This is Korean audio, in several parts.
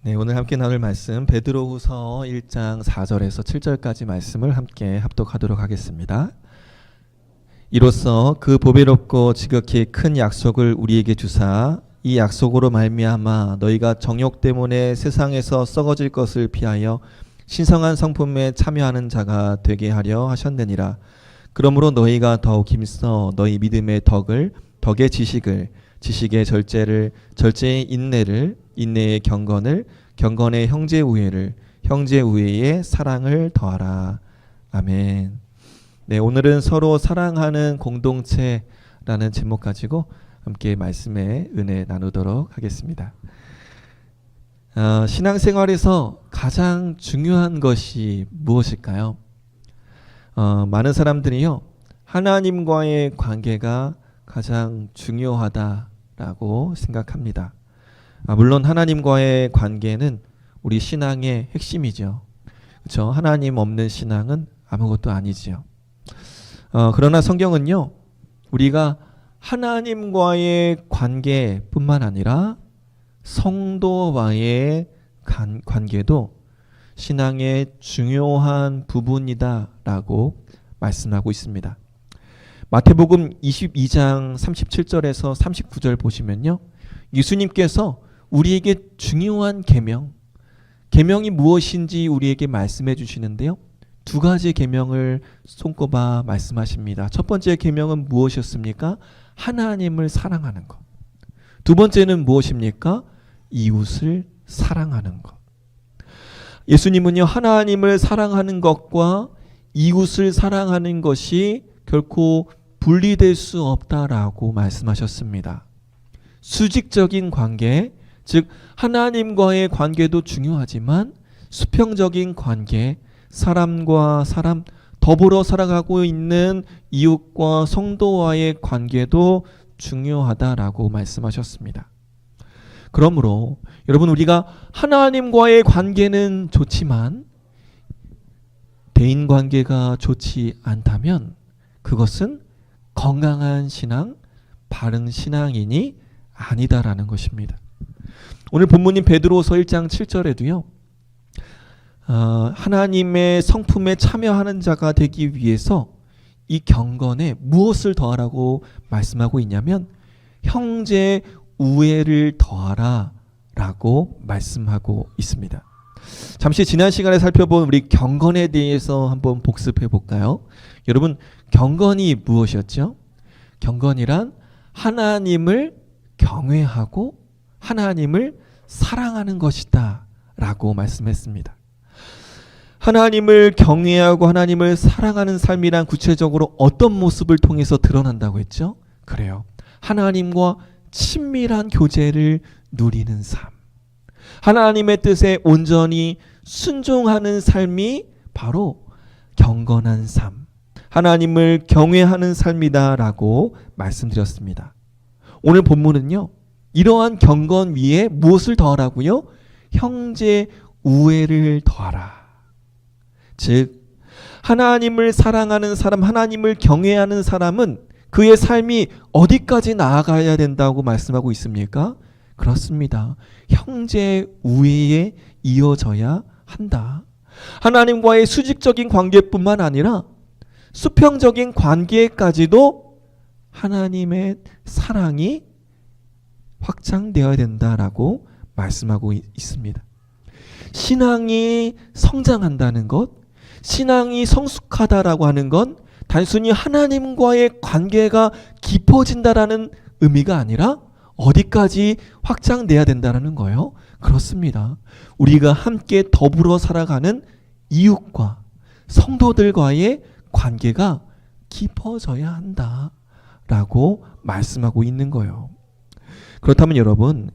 네, 오늘 함께 나눌 말씀 베드로후서 1장 4절에서 7절까지 말씀을 함께 합독하도록 하겠습니다. 이로써 그 보배롭고 지극히 큰 약속을 우리에게 주사 이 약속으로 말미암아 너희가 정욕 때문에 세상에서 썩어질 것을 피하여 신성한 성품에 참여하는 자가 되게 하려 하셨느니라. 그러므로 너희가 더욱 힘써 너희 믿음의 덕을, 덕의 지식을, 지식의 절제를, 절제의 인내를, 인내의 경건을, 경건의 형제 우애를, 형제 우애의 사랑을 더하라. 아멘. 네, 오늘은 서로 사랑하는 공동체라는 제목 가지고 함께 말씀의 은혜 나누도록 하겠습니다. 신앙생활에서 가장 중요한 것이 무엇일까요? 많은 사람들이요, 하나님과의 관계가 가장 중요하다라고 생각합니다. 물론 하나님과의 관계는 우리 신앙의 핵심이죠. 그렇죠? 하나님 없는 신앙은 아무것도 아니지요. 그러나 성경은요, 우리가 하나님과의 관계뿐만 아니라 성도와의 관계도 신앙의 중요한 부분이다라고 말씀하고 있습니다. 마태복음 22장 37절에서 39절 보시면요, 예수님께서 우리에게 중요한 계명이 무엇인지 우리에게 말씀해 주시는데요, 두 가지 계명을 손꼽아 말씀하십니다. 첫 번째 계명은 무엇이었습니까? 하나님을 사랑하는 것. 두 번째는 무엇입니까? 이웃을 사랑하는 것. 예수님은요, 하나님을 사랑하는 것과 이웃을 사랑하는 것이 결코 분리될 수 없다라고 말씀하셨습니다. 수직적인 관계, 즉 하나님과의 관계도 중요하지만 수평적인 관계, 사람과 사람, 더불어 살아가고 있는 이웃과 성도와의 관계도 중요하다라고 말씀하셨습니다. 그러므로 여러분, 우리가 하나님과의 관계는 좋지만 대인관계가 좋지 않다면 그것은 건강한 신앙, 바른 신앙인이 아니다라는 것입니다. 오늘 본문인 베드로서 1장 7절에도요, 하나님의 성품에 참여하는 자가 되기 위해서 이 경건에 무엇을 더하라고 말씀하고 있냐면 형제 우애를 더하라 라고 말씀하고 있습니다. 잠시 지난 시간에 살펴본 우리 경건에 대해서 한번 복습해 볼까요? 여러분, 경건이 무엇이었죠? 경건이란 하나님을 경외하고 하나님을 사랑하는 것이다 라고 말씀했습니다. 하나님을 경외하고 하나님을 사랑하는 삶이란 구체적으로 어떤 모습을 통해서 드러난다고 했죠? 그래요. 하나님과 친밀한 교제를 누리는 삶. 하나님의 뜻에 온전히 순종하는 삶이 바로 경건한 삶, 하나님을 경외하는 삶이다라고 말씀드렸습니다. 오늘 본문은요, 이러한 경건 위에 무엇을 더하라고요? 형제 우애를 더하라. 즉 하나님을 사랑하는 사람, 하나님을 경외하는 사람은 그의 삶이 어디까지 나아가야 된다고 말씀하고 있습니까? 그렇습니다. 형제 우애에 이어져야 한다. 하나님과의 수직적인 관계뿐만 아니라 수평적인 관계까지도 하나님의 사랑이 확장되어야 된다라고 말씀하고 있습니다. 신앙이 성장한다는 것, 신앙이 성숙하다라고 하는 건 단순히 하나님과의 관계가 깊어진다라는 의미가 아니라 어디까지 확장돼야 된다는 거예요? 그렇습니다. 우리가 함께 더불어 살아가는 이웃과 성도들과의 관계가 깊어져야 한다라고 말씀하고 있는 거예요. 그렇다면 여러분,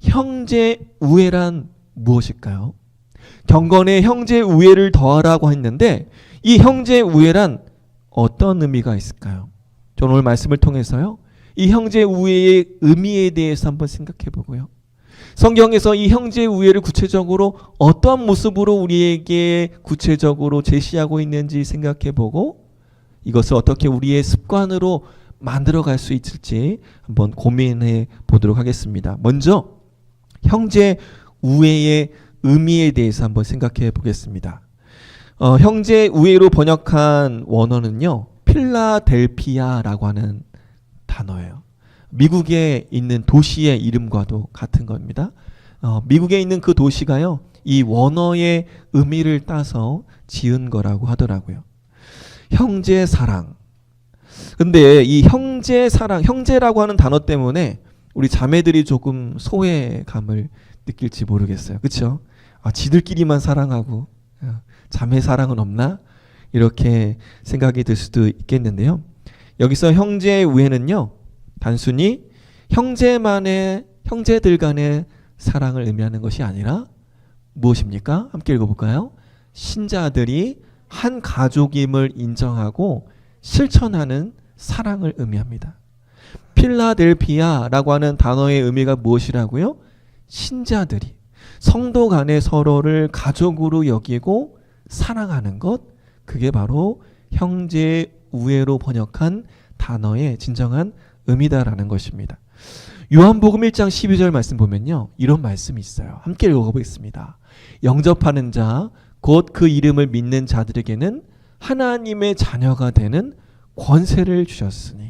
형제 우애란 무엇일까요? 경건의 형제 우애를 더하라고 했는데 이 형제 우애란 어떤 의미가 있을까요? 저는 오늘 말씀을 통해서요, 이 형제 우애의 의미에 대해서 한번 생각해 보고요, 성경에서 이 형제 우애를 구체적으로 어떠한 모습으로 우리에게 구체적으로 제시하고 있는지 생각해 보고 이것을 어떻게 우리의 습관으로 만들어갈 수 있을지 한번 고민해 보도록 하겠습니다. 먼저 형제 우애의 의미에 대해서 한번 생각해 보겠습니다. 형제 우애로 번역한 원어는요, 필라델피아라고 하는 단어예요. 미국에 있는 도시의 이름과도 같은 겁니다. 미국에 있는 그 도시가요, 이 원어의 의미를 따서 지은 거라고 하더라고요. 형제 사랑. 근데 이 형제 사랑, 형제라고 하는 단어 때문에 우리 자매들이 조금 소외감을 느낄지 모르겠어요. 그렇죠? 지들끼리만 사랑하고 자매 사랑은 없나? 이렇게 생각이 들 수도 있겠는데요. 여기서 형제의 우애는요, 단순히 형제들 간의 사랑을 의미하는 것이 아니라 무엇입니까? 함께 읽어볼까요? 신자들이 한 가족임을 인정하고 실천하는 사랑을 의미합니다. 필라델피아라고 하는 단어의 의미가 무엇이라고요? 신자들이, 성도 간의 서로를 가족으로 여기고 사랑하는 것, 그게 바로 형제 우애로 번역한 단어의 진정한 의미다라는 것입니다. 요한복음 1장 12절 말씀 보면요, 이런 말씀이 있어요. 함께 읽어보겠습니다. 영접하는 자, 곧 그 이름을 믿는 자들에게는 하나님의 자녀가 되는 권세를 주셨으니.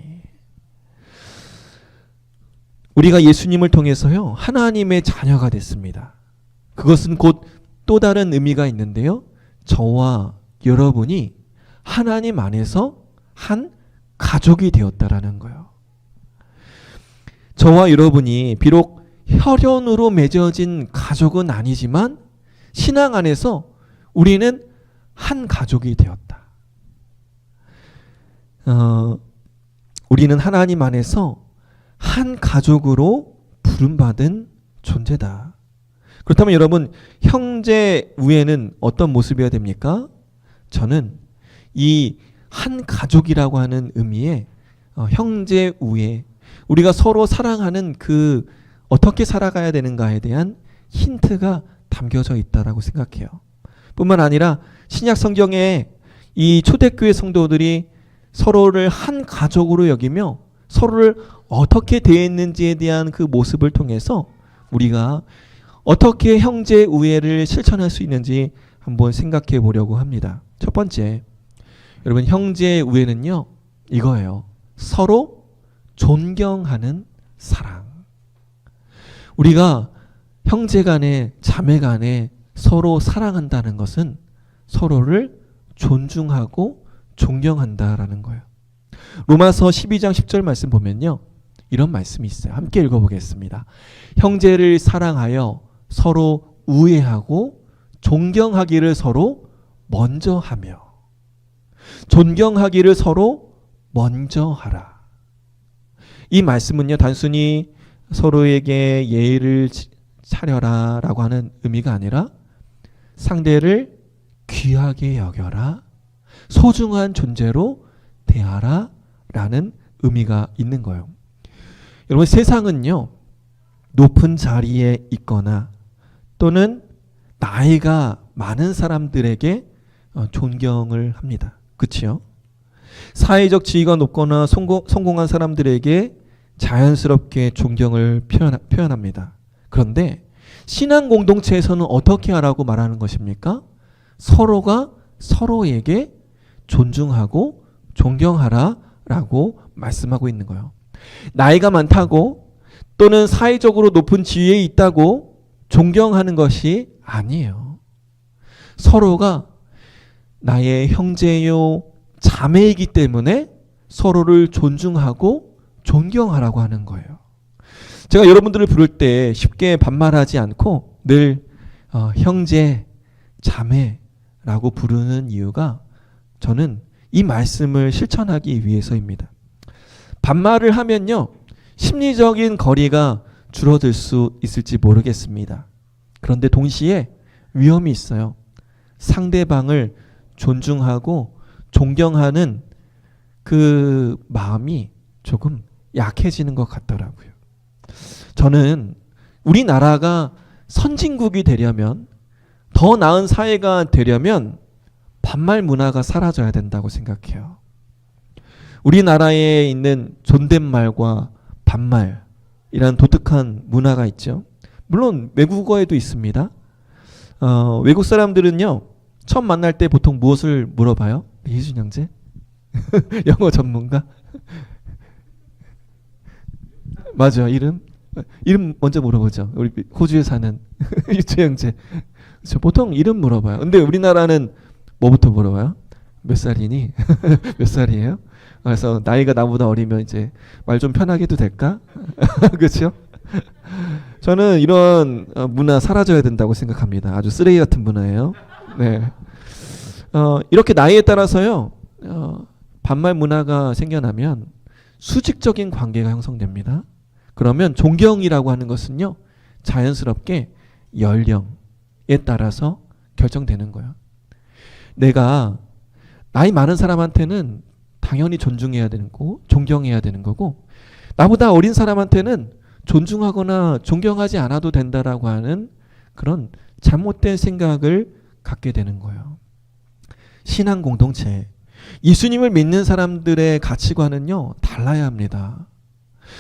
우리가 예수님을 통해서요, 하나님의 자녀가 됐습니다. 그것은 곧 또 다른 의미가 있는데요, 저와 여러분이 하나님 안에서 한 가족이 되었다라는 거예요. 저와 여러분이 비록 혈연으로 맺어진 가족은 아니지만 신앙 안에서 우리는 한 가족이 되었다. 우리는 하나님 안에서 한 가족으로 부름받은 존재다. 그렇다면 여러분, 형제 우애는 어떤 모습이어야 됩니까? 저는 이 한 가족이라고 하는 의미의 형제 우애, 우리가 서로 사랑하는 그 어떻게 살아가야 되는가에 대한 힌트가 담겨져 있다라고 생각해요. 뿐만 아니라 신약 성경에 이 초대교회 성도들이 서로를 한 가족으로 여기며 서로를 어떻게 대했는지에 대한 그 모습을 통해서 우리가 어떻게 형제 우애를 실천할 수 있는지 한번 생각해 보려고 합니다. 첫 번째, 여러분, 형제 우애는요, 이거예요. 서로 존경하는 사랑. 우리가 형제 간에, 자매 간에 서로 사랑한다는 것은 서로를 존중하고 존경한다라는 거예요. 로마서 12장 10절 말씀 보면요, 이런 말씀이 있어요. 함께 읽어보겠습니다. 형제를 사랑하여 서로 우애하고 존경하기를 서로 먼저 하며. 존경하기를 서로 먼저 하라. 이 말씀은요, 단순히 서로에게 예의를 차려라 라고 하는 의미가 아니라 상대를 귀하게 여겨라, 소중한 존재로 대하라 라는 의미가 있는 거예요. 여러분, 세상은요, 높은 자리에 있거나 또는 나이가 많은 사람들에게 존경을 합니다. 그렇죠? 사회적 지위가 높거나 성공한 사람들에게 자연스럽게 존경을 표현합니다. 그런데 신앙 공동체에서는 어떻게 하라고 말하는 것입니까? 서로가 서로에게 존중하고 존경하라 라고 말씀하고 있는 거예요. 나이가 많다고 또는 사회적으로 높은 지위에 있다고 존경하는 것이 아니에요. 서로가 나의 형제요, 자매이기 때문에 서로를 존중하고 존경하라고 하는 거예요. 제가 여러분들을 부를 때 쉽게 반말하지 않고 늘 형제, 자매라고 부르는 이유가 저는 이 말씀을 실천하기 위해서입니다. 반말을 하면요, 심리적인 거리가 줄어들 수 있을지 모르겠습니다. 그런데 동시에 위험이 있어요. 상대방을 존중하고 존경하는 그 마음이 조금 약해지는 것 같더라고요. 저는 우리나라가 선진국이 되려면, 더 나은 사회가 되려면 반말 문화가 사라져야 된다고 생각해요. 우리나라에 있는 존댓말과 반말이라는 독특한 문화가 있죠. 물론 외국어에도 있습니다. 외국 사람들은요, 처음 만날 때 보통 무엇을 물어봐요? 이준 형제? 영어 전문가? 맞아, 이름 먼저 물어보죠. 우리 호주에 사는 유채 형제. 보통 이름 물어봐요. 근데 우리나라는 뭐부터 물어봐요? 몇 살이니? 몇 살이에요? 그래서 나이가 나보다 어리면 이제 말 좀 편하게 해도 될까? 그렇죠? 저는 이런 문화 사라져야 된다고 생각합니다. 아주 쓰레기 같은 문화예요. 네. 이렇게 나이에 따라서요, 반말 문화가 생겨나면 수직적인 관계가 형성됩니다. 그러면 존경이라고 하는 것은요, 자연스럽게 연령에 따라서 결정되는 거예요. 내가 나이 많은 사람한테는 당연히 존중해야 되는 거고 존경해야 되는 거고, 나보다 어린 사람한테는 존중하거나 존경하지 않아도 된다라고 하는 그런 잘못된 생각을 갖게 되는 거예요. 신앙 공동체, 예수님을 믿는 사람들의 가치관은요, 달라야 합니다.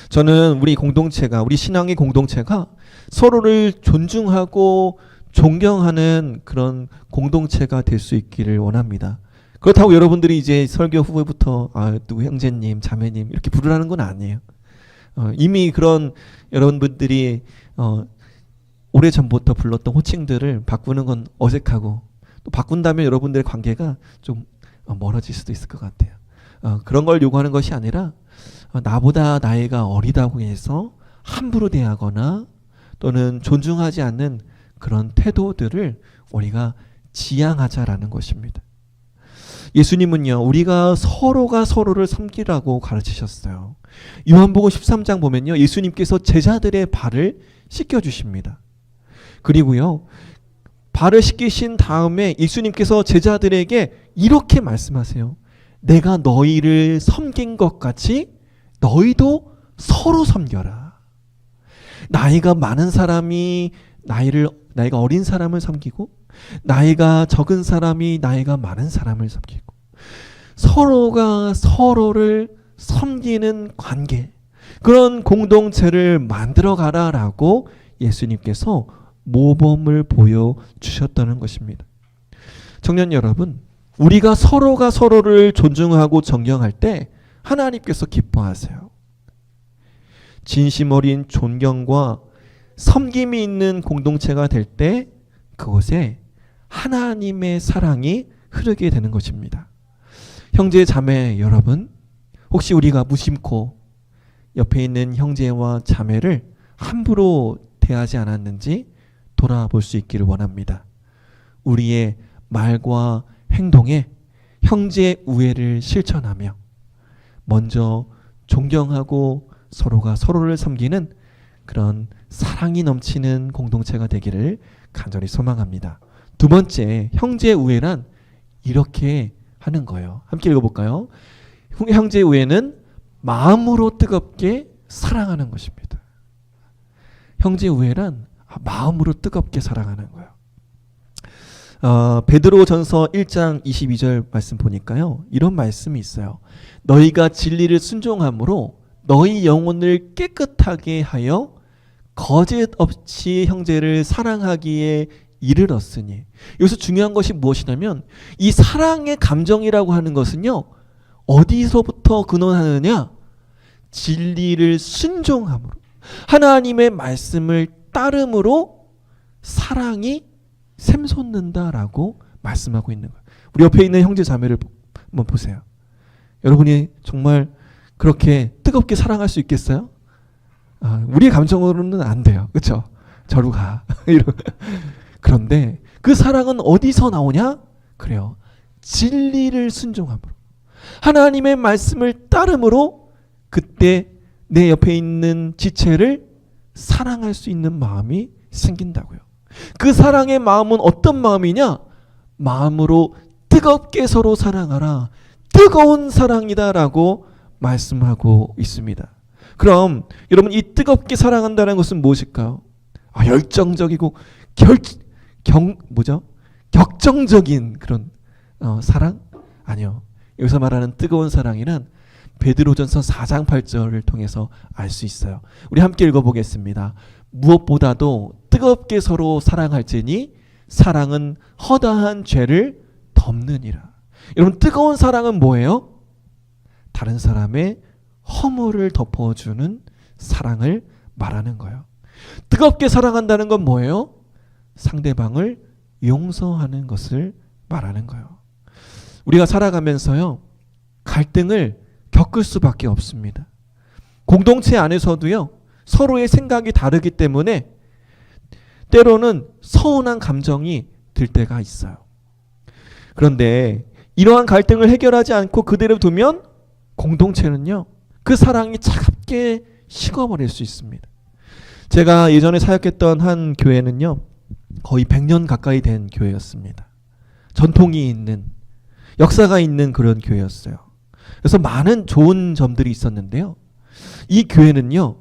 저는 우리 공동체가, 우리 신앙의 공동체가 서로를 존중하고 존경하는 그런 공동체가 될 수 있기를 원합니다. 그렇다고 여러분들이 이제 설교 후부터 누구 형제님, 자매님 이렇게 부르라는 건 아니에요. 이미 그런 여러분들이 오래전부터 불렀던 호칭들을 바꾸는 건 어색하고, 또 바꾼다면 여러분들의 관계가 좀 멀어질 수도 있을 것 같아요. 그런 걸 요구하는 것이 아니라 나보다 나이가 어리다고 해서 함부로 대하거나 또는 존중하지 않는 그런 태도들을 우리가 지양하자라는 것입니다. 예수님은요, 우리가 서로가 서로를 섬기라고 가르치셨어요. 요한복음 13장 보면요, 예수님께서 제자들의 발을 씻겨주십니다. 그리고요, 발을 씻기신 다음에 예수님께서 제자들에게 이렇게 말씀하세요. 내가 너희를 섬긴 것 같이 너희도 서로 섬겨라. 나이가 많은 사람이 나이가 어린 사람을 섬기고, 나이가 적은 사람이 나이가 많은 사람을 섬기고, 서로가 서로를 섬기는 관계, 그런 공동체를 만들어 가라라고 예수님께서 모범을 보여주셨다는 것입니다. 청년 여러분, 우리가 서로가 서로를 존중하고 존경할 때 하나님께서 기뻐하세요. 진심 어린 존경과 섬김이 있는 공동체가 될 때 그곳에 하나님의 사랑이 흐르게 되는 것입니다. 형제 자매 여러분, 혹시 우리가 무심코 옆에 있는 형제와 자매를 함부로 대하지 않았는지 돌아볼 수 있기를 원합니다. 우리의 말과 행동에 형제 우애를 실천하며 먼저 존경하고 서로가 서로를 섬기는 그런 사랑이 넘치는 공동체가 되기를 간절히 소망합니다. 두 번째, 형제 우애란 이렇게 하는 거예요. 함께 읽어볼까요? 형제 우애는 마음으로 뜨겁게 사랑하는 것입니다. 형제 우애란 마음으로 뜨겁게 사랑하는 거예요. 베드로전서 1장 22절 말씀 보니까요, 이런 말씀이 있어요. 너희가 진리를 순종함으로 너희 영혼을 깨끗하게 하여 거짓 없이 형제를 사랑하기에 이르렀으니. 여기서 중요한 것이 무엇이냐면, 이 사랑의 감정이라고 하는 것은요, 어디서부터 근원하느냐? 진리를 순종함으로, 하나님의 말씀을 따름으로 사랑이 샘솟는다라고 말씀하고 있는 거예요. 우리 옆에 있는 형제 자매를 한번 보세요. 여러분이 정말 그렇게 뜨겁게 사랑할 수 있겠어요? 우리의 감정으로는 안 돼요. 그렇죠? 저로 가. 그런데 그 사랑은 어디서 나오냐? 그래요. 진리를 순종함으로, 하나님의 말씀을 따름으로, 그때 내 옆에 있는 지체를 사랑할 수 있는 마음이 생긴다고요. 그 사랑의 마음은 어떤 마음이냐? 마음으로 뜨겁게 서로 사랑하라. 뜨거운 사랑이다라고 말씀하고 있습니다. 그럼 여러분, 이 뜨겁게 사랑한다는 것은 무엇일까요? 열정적이고 격정적인 그런 사랑? 아니요. 여기서 말하는 뜨거운 사랑이란 베드로전서 4장 8절을 통해서 알 수 있어요. 우리 함께 읽어보겠습니다. 무엇보다도 뜨겁게 서로 사랑할지니 사랑은 허다한 죄를 덮느니라. 여러분, 뜨거운 사랑은 뭐예요? 다른 사람의 허물을 덮어주는 사랑을 말하는 거예요. 뜨겁게 사랑한다는 건 뭐예요? 상대방을 용서하는 것을 말하는 거예요. 우리가 살아가면서요, 갈등을 겪을 수밖에 없습니다. 공동체 안에서도요, 서로의 생각이 다르기 때문에 때로는 서운한 감정이 들 때가 있어요. 그런데 이러한 갈등을 해결하지 않고 그대로 두면 공동체는요, 그 사랑이 차갑게 식어버릴 수 있습니다. 제가 예전에 사역했던 한 교회는요, 거의 100년 가까이 된 교회였습니다. 전통이 있는, 역사가 있는 그런 교회였어요. 그래서 많은 좋은 점들이 있었는데요, 이 교회는요,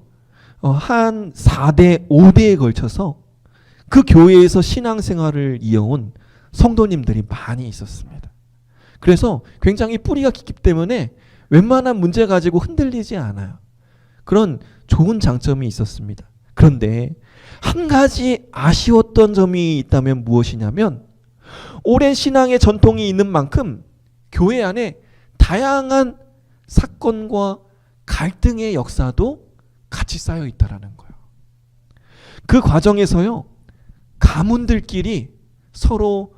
한 4대, 5대에 걸쳐서 그 교회에서 신앙생활을 이어온 성도님들이 많이 있었습니다. 그래서 굉장히 뿌리가 깊기 때문에 웬만한 문제 가지고 흔들리지 않아요. 그런 좋은 장점이 있었습니다. 그런데 한 가지 아쉬웠던 점이 있다면 무엇이냐면, 오랜 신앙의 전통이 있는 만큼 교회 안에 다양한 사건과 갈등의 역사도 같이 쌓여 있다라는 거예요. 그 과정에서요, 가문들끼리 서로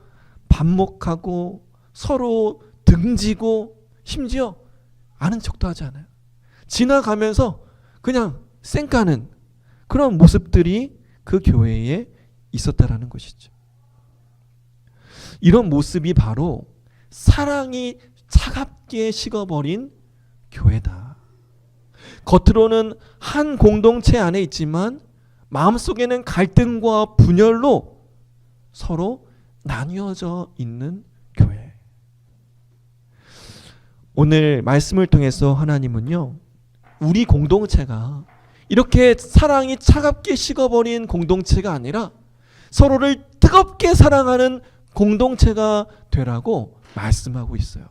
반목하고 서로 등지고 심지어 아는 척도 하지 않아요. 지나가면서 그냥 쌩까는 그런 모습들이 그 교회에 있었다라는 것이죠. 이런 모습이 바로 사랑이 차갑게 식어버린 교회다. 겉으로는 한 공동체 안에 있지만 마음속에는 갈등과 분열로 서로 나뉘어져 있는 교회. 오늘 말씀을 통해서 하나님은요, 우리 공동체가 이렇게 사랑이 차갑게 식어버린 공동체가 아니라 서로를 뜨겁게 사랑하는 공동체가 되라고 말씀하고 있어요.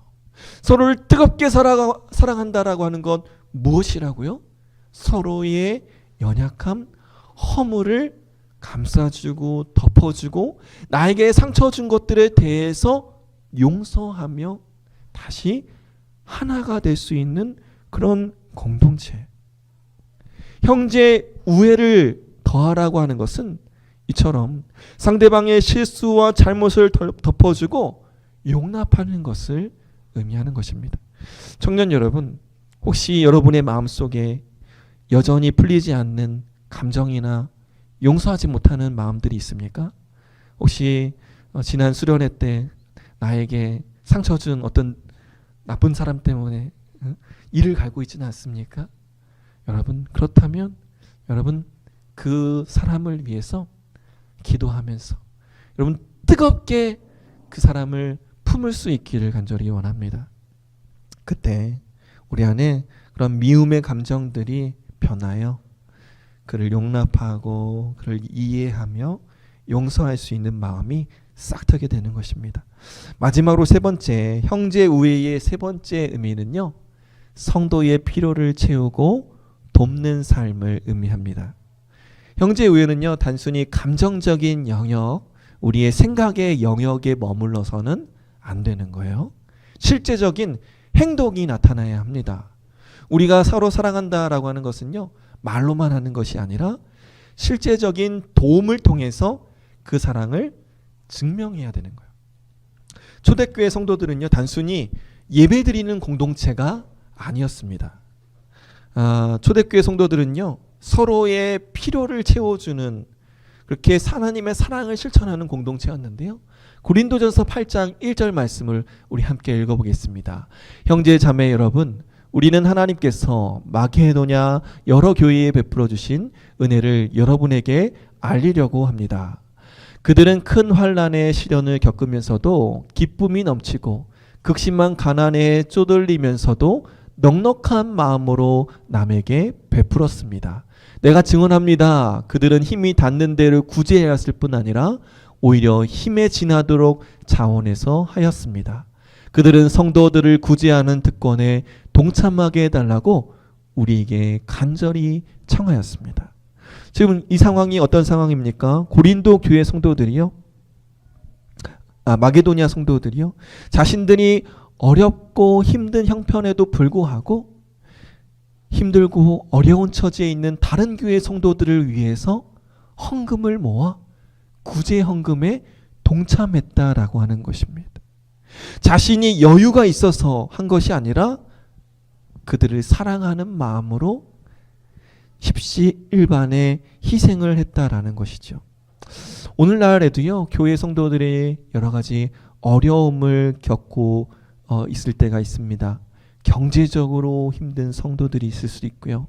서로를 뜨겁게 사랑한다라고 하는 건 무엇이라고요? 서로의 연약함, 허물을 감싸주고 덮어주고 나에게 상처 준 것들에 대해서 용서하며 다시 하나가 될 수 있는 그런 공동체. 형제 우애를 더하라고 하는 것은 이처럼 상대방의 실수와 잘못을 덮어주고 용납하는 것을 의미하는 것입니다. 청년 여러분, 혹시 여러분의 마음속에 여전히 풀리지 않는 감정이나 용서하지 못하는 마음들이 있습니까? 혹시 지난 수련회 때 나에게 상처 준 어떤 나쁜 사람 때문에 이를 갈고 있지는 않습니까? 여러분, 그렇다면 여러분 그 사람을 위해서 기도하면서 여러분 뜨겁게 그 사람을 품을 수 있기를 간절히 원합니다. 그때 우리 안에 그런 미움의 감정들이 변하여 그를 용납하고 그를 이해하며 용서할 수 있는 마음이 싹트게 되는 것입니다. 마지막으로 세 번째, 형제 우애의 세 번째 의미는요, 성도의 필요를 채우고 돕는 삶을 의미합니다. 형제 우애는요, 단순히 감정적인 영역, 우리의 생각의 영역에 머물러서는 안 되는 거예요. 실제적인 행동이 나타나야 합니다. 우리가 서로 사랑한다라고 하는 것은요, 말로만 하는 것이 아니라 실제적인 도움을 통해서 그 사랑을 증명해야 되는 거예요. 초대교회 성도들은요, 단순히 예배드리는 공동체가 아니었습니다. 초대교회 성도들은요, 서로의 필요를 채워주는, 그렇게 하나님의 사랑을 실천하는 공동체였는데요. 고린도전서 8장 1절 말씀을 우리 함께 읽어보겠습니다. 형제 자매 여러분, 우리는 하나님께서 마게도냐 여러 교회에 베풀어 주신 은혜를 여러분에게 알리려고 합니다. 그들은 큰 환난의 시련을 겪으면서도 기쁨이 넘치고 극심한 가난에 쪼들리면서도 넉넉한 마음으로 남에게 베풀었습니다. 내가 증언합니다. 그들은 힘이 닿는 데를 구제해야 했을 뿐 아니라 오히려 힘에 지나도록 자원해서 하였습니다. 그들은 성도들을 구제하는 특권에 동참하게 해달라고 우리에게 간절히 청하였습니다. 지금 이 상황이 어떤 상황입니까? 고린도 교회 성도들이요. 마게도니아 성도들이요. 자신들이 어렵고 힘든 형편에도 불구하고 힘들고 어려운 처지에 있는 다른 교회 성도들을 위해서 헌금을 모아 구제 헌금에 동참했다라고 하는 것입니다. 자신이 여유가 있어서 한 것이 아니라 그들을 사랑하는 마음으로 십시일반의 희생을 했다라는 것이죠. 오늘날에도요, 교회 성도들의 여러 가지 어려움을 겪고 있을 때가 있습니다. 경제적으로 힘든 성도들이 있을 수도 있고요.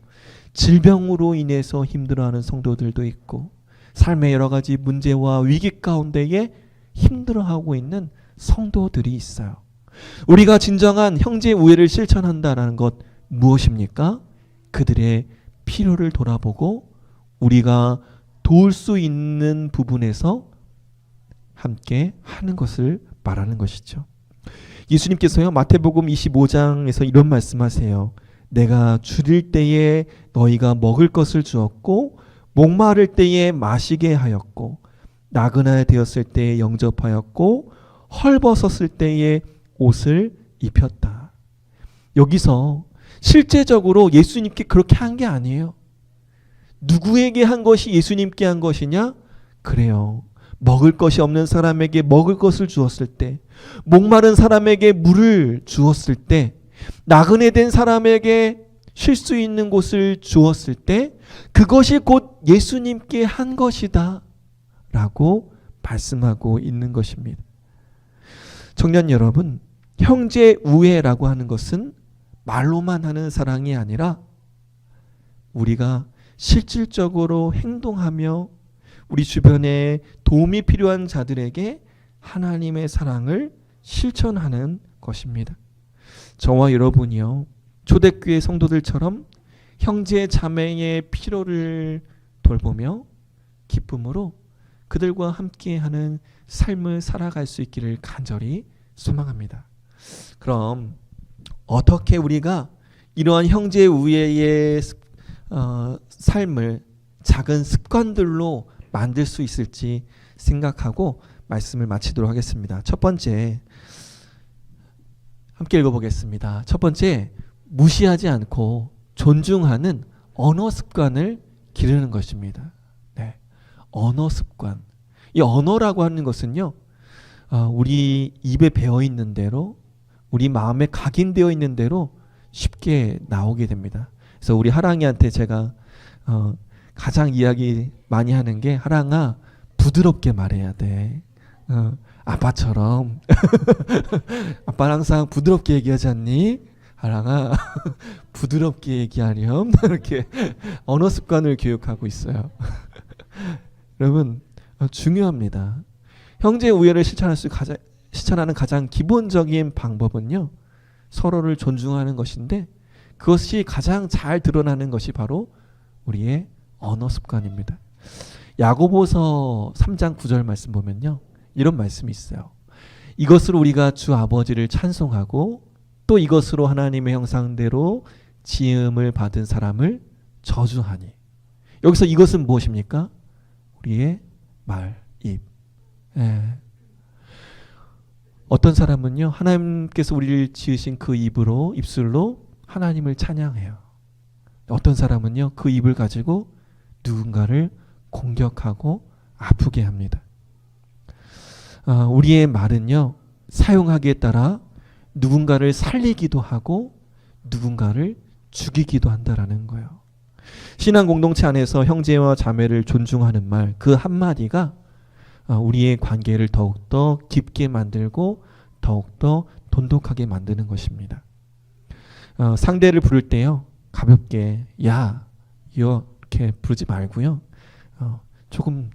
질병으로 인해서 힘들어하는 성도들도 있고, 삶의 여러 가지 문제와 위기 가운데에 힘들어하고 있는 성도들이 있어요. 우리가 진정한 형제 우애를 실천한다라는 것 무엇입니까? 그들의 필요를 돌아보고 우리가 도울 수 있는 부분에서 함께 하는 것을 말하는 것이죠. 예수님께서요, 마태복음 25장에서 이런 말씀하세요. 내가 줄일 때에 너희가 먹을 것을 주었고 목마를 때에 마시게 하였고 나그네 되었을 때에 영접하였고 헐벗었을 때에 옷을 입혔다. 여기서 실제적으로 예수님께 그렇게 한 게 아니에요. 누구에게 한 것이 예수님께 한 것이냐? 그래요. 먹을 것이 없는 사람에게 먹을 것을 주었을 때, 목마른 사람에게 물을 주었을 때, 나그네 된 사람에게 쉴 수 있는 곳을 주었을 때 그것이 곧 예수님께 한 것이다 라고 말씀하고 있는 것입니다. 청년 여러분, 형제 우애라고 하는 것은 말로만 하는 사랑이 아니라 우리가 실질적으로 행동하며 우리 주변에 도움이 필요한 자들에게 하나님의 사랑을 실천하는 것입니다. 저와 여러분이요, 초대교회 성도들처럼 형제 자매의 필요를 돌보며 기쁨으로 그들과 함께하는 삶을 살아갈 수 있기를 간절히 소망합니다. 그럼 어떻게 우리가 이러한 형제 우애의 삶을 작은 습관들로 만들 수 있을지 생각하고 말씀을 마치도록 하겠습니다. 첫 번째, 함께 읽어보겠습니다. 첫 번째, 무시하지 않고 존중하는 언어 습관을 기르는 것입니다. 네, 언어 습관. 이 언어라고 하는 것은요, 우리 입에 배어 있는 대로, 우리 마음에 각인되어 있는 대로 쉽게 나오게 됩니다. 그래서 우리 하랑이한테 제가 가장 이야기 많이 하는 게, 하랑아, 부드럽게 말해야 돼. 아빠처럼. 아빠는 항상 부드럽게 얘기하지 않니? 하랑아, 부드럽게 얘기하렴. 이렇게 언어 습관을 교육하고 있어요. 여러분, 중요합니다. 형제 우애를 실천하는 가장 기본적인 방법은요, 서로를 존중하는 것인데, 그것이 가장 잘 드러나는 것이 바로 우리의 언어 습관입니다. 야고보서 3장 9절 말씀 보면요, 이런 말씀이 있어요. 이것으로 우리가 주 아버지를 찬송하고 또 이것으로 하나님의 형상대로 지음을 받은 사람을 저주하니. 여기서 이것은 무엇입니까? 우리의 말, 입. 어떤 사람은요, 하나님께서 우리를 지으신 그 입술로 하나님을 찬양해요. 어떤 사람은요, 그 입을 가지고 누군가를 공격하고 아프게 합니다. 우리의 말은요, 사용하기에 따라 누군가를 살리기도 하고 누군가를 죽이기도 한다라는 거예요. 신앙 공동체 안에서 형제와 자매를 존중하는 말, 그 한마디가 우리의 관계를 더욱더 깊게 만들고 더욱더 돈독하게 만드는 것입니다. 상대를 부를 때요, 가볍게 야, 이렇게 부르지 말고요, 조금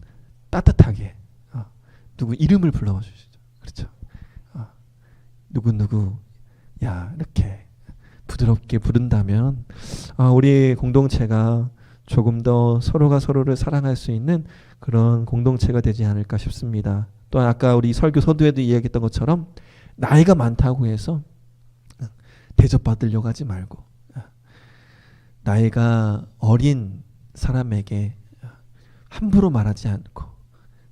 따뜻하게 누구 이름을 불러주시죠. 그렇죠? 누구 야, 이렇게 부드럽게 부른다면 우리 공동체가 조금 더 서로가 서로를 사랑할 수 있는 그런 공동체가 되지 않을까 싶습니다. 또 아까 우리 설교 서두에도 이야기했던 것처럼 나이가 많다고 해서 대접받으려고 하지 말고, 나이가 어린 사람에게 함부로 말하지 않고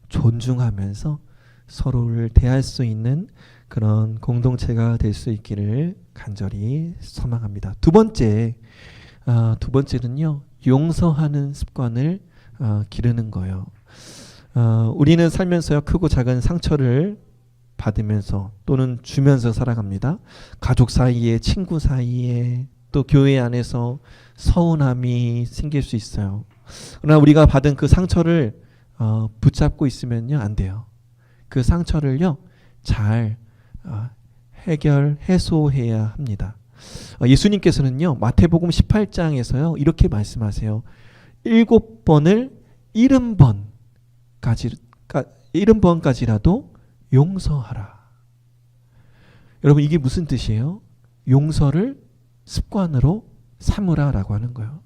존중하면서 서로를 대할 수 있는 그런 공동체가 될 수 있기를 간절히 소망합니다. 두 번째는요, 용서하는 습관을 기르는 거예요. 우리는 살면서요, 크고 작은 상처를 받으면서 또는 주면서 살아갑니다. 가족 사이에, 친구 사이에, 또 교회 안에서 서운함이 생길 수 있어요. 그러나 우리가 받은 그 상처를 붙잡고 있으면요, 안 돼요. 그 상처를요, 잘 해소해야 합니다. 예수님께서는요, 마태복음 18장에서요, 이렇게 말씀하세요. 7번을 70번까지라도 용서하라. 여러분, 이게 무슨 뜻이에요? 용서를 습관으로 삼으라라고 하는 거예요.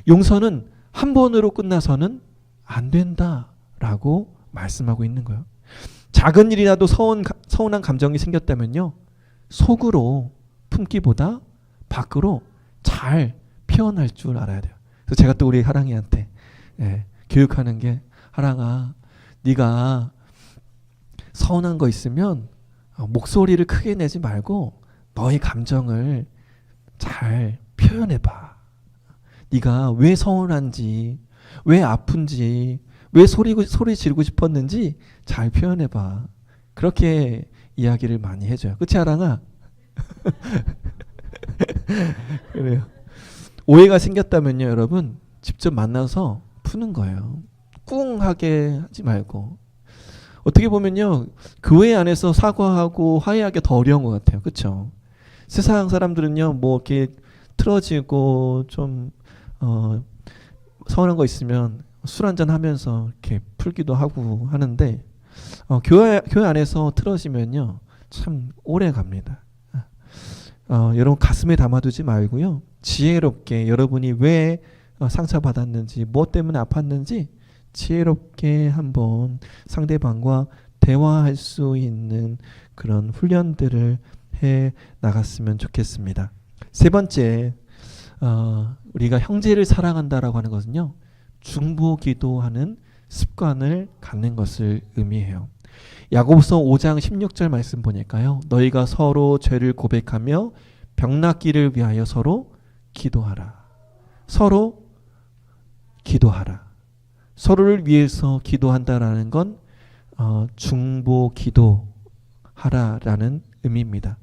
용서는 한 번으로 끝나서는 안 된다라고 말씀하고 있는 거예요. 작은 일이라도 서운한 감정이 생겼다면요, 속으로 품기보다 밖으로 잘 표현할 줄 알아야 돼요. 그래서 제가 또 우리 하랑이한테 교육하는 게, 하랑아, 네가 서운한 거 있으면 목소리를 크게 내지 말고 너의 감정을 잘 표현해봐. 네가 왜 서운한지, 왜 아픈지, 왜 소리 지르고 싶었는지 잘 표현해봐. 그렇게 이야기를 많이 해줘요. 그치, 하랑아? 그래요. 오해가 생겼다면요, 여러분, 직접 만나서 푸는 거예요. 꿍하게 하지 말고. 어떻게 보면요, 교회 안에서 사과하고 화해하기 더 어려운 것 같아요. 그렇죠? 세상 사람들은요, 뭐 이렇게 틀어지고 좀 서운한 거 있으면 술 한잔 하면서 이렇게 풀기도 하고 하는데, 교회 안에서 틀어지면요, 참 오래 갑니다. 여러분, 가슴에 담아두지 말고요, 지혜롭게 여러분이 왜 상처받았는지, 무엇 때문에 아팠는지 지혜롭게 한번 상대방과 대화할 수 있는 그런 훈련들을 해 나갔으면 좋겠습니다. 세 번째, 우리가 형제를 사랑한다라고 하는 것은요, 중보기도하는 습관을 갖는 것을 의미해요. 야고보서 5장 16절 말씀 보니까요, 너희가 서로 죄를 고백하며 병낫기를 위하여 서로 기도하라. 서로 기도하라. 서로를 위해서 기도한다라는 건 중보 기도하라라는 의미입니다.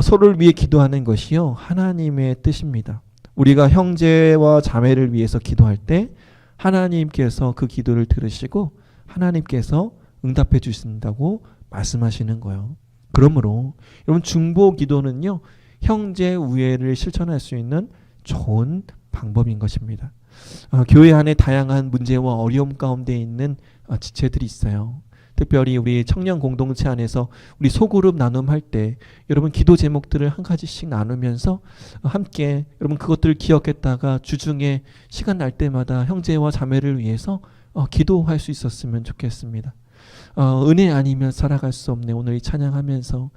서로를 위해 기도하는 것이요, 하나님의 뜻입니다. 우리가 형제와 자매를 위해서 기도할 때 하나님께서 그 기도를 들으시고 하나님께서 응답해 주신다고 말씀하시는 거예요. 그러므로 여러분, 중보 기도는요, 형제 우애를 실천할 수 있는 좋은 방법인 것입니다. 교회 안에 다양한 문제와 어려움 가운데 있는 지체들이 있어요. 특별히 우리 청년 공동체 안에서 우리 소그룹 나눔할 때 여러분, 기도 제목들을 한 가지씩 나누면서 함께 여러분 그것들을 기억했다가 주중에 시간 날 때마다 형제와 자매를 위해서 기도할 수 있었으면 좋겠습니다. 은혜 아니면 살아갈 수 없네. 오늘 이 찬양하면서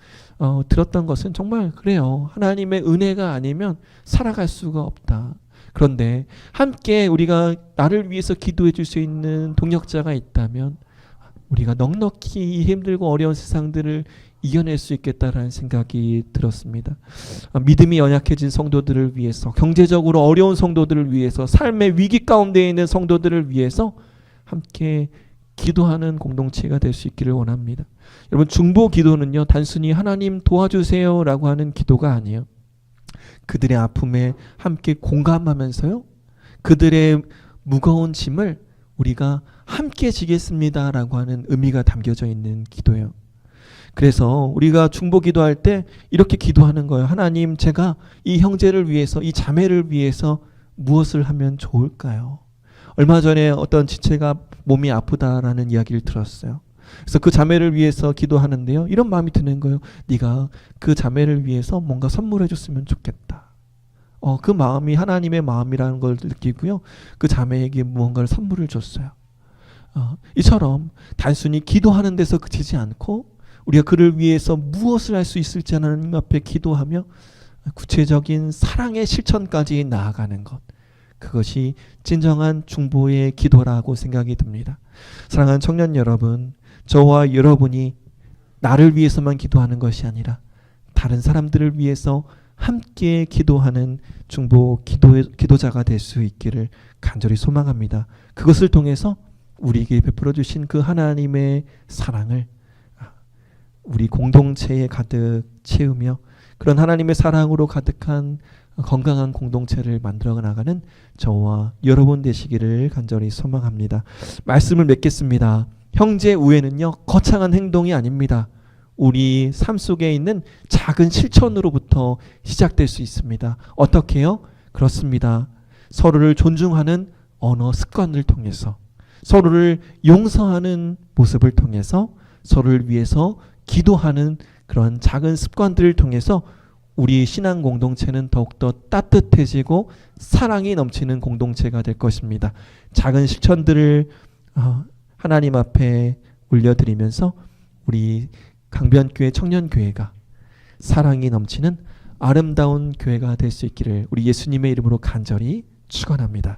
들었던 것은 정말 그래요. 하나님의 은혜가 아니면 살아갈 수가 없다. 그런데 함께 우리가 나를 위해서 기도해 줄 수 있는 동역자가 있다면 우리가 넉넉히 힘들고 어려운 세상들을 이겨낼 수 있겠다라는 생각이 들었습니다. 믿음이 연약해진 성도들을 위해서, 경제적으로 어려운 성도들을 위해서, 삶의 위기 가운데 있는 성도들을 위해서 함께 기도하는 공동체가 될 수 있기를 원합니다. 여러분, 중보 기도는요, 단순히 하나님 도와주세요 라고 하는 기도가 아니에요. 그들의 아픔에 함께 공감하면서요, 그들의 무거운 짐을 우리가 함께 지겠습니다 라고 하는 의미가 담겨져 있는 기도예요. 그래서 우리가 중보 기도할 때 이렇게 기도하는 거예요. 하나님, 제가 이 형제를 위해서, 이 자매를 위해서 무엇을 하면 좋을까요? 얼마 전에 어떤 지체가 몸이 아프다라는 이야기를 들었어요. 그래서 그 자매를 위해서 기도하는데요, 이런 마음이 드는 거예요. 네가 그 자매를 위해서 뭔가 선물해 줬으면 좋겠다. 그 마음이 하나님의 마음이라는 걸 느끼고요, 그 자매에게 무언가를 선물을 줬어요. 이처럼 단순히 기도하는 데서 그치지 않고 우리가 그를 위해서 무엇을 할 수 있을지 하나님 앞에 기도하며 구체적인 사랑의 실천까지 나아가는 것, 그것이 진정한 중보의 기도라고 생각이 듭니다. 사랑하는 청년 여러분, 저와 여러분이 나를 위해서만 기도하는 것이 아니라 다른 사람들을 위해서 함께 기도하는 중보 기도자가 될 수 있기를 간절히 소망합니다. 그것을 통해서 우리에게 베풀어 주신 그 하나님의 사랑을 우리 공동체에 가득 채우며 그런 하나님의 사랑으로 가득한 건강한 공동체를 만들어 나가는 저와 여러분 되시기를 간절히 소망합니다. 말씀을 맺겠습니다. 형제 우애는요, 거창한 행동이 아닙니다. 우리 삶 속에 있는 작은 실천으로부터 시작될 수 있습니다. 어떻게요? 그렇습니다. 서로를 존중하는 언어 습관을 통해서, 서로를 용서하는 모습을 통해서, 서로를 위해서 기도하는 그런 작은 습관들을 통해서 우리 신앙 공동체는 더욱더 따뜻해지고 사랑이 넘치는 공동체가 될 것입니다. 작은 실천들을 하나님 앞에 올려드리면서 우리 강변교회 청년교회가 사랑이 넘치는 아름다운 교회가 될 수 있기를 우리 예수님의 이름으로 간절히 축원합니다.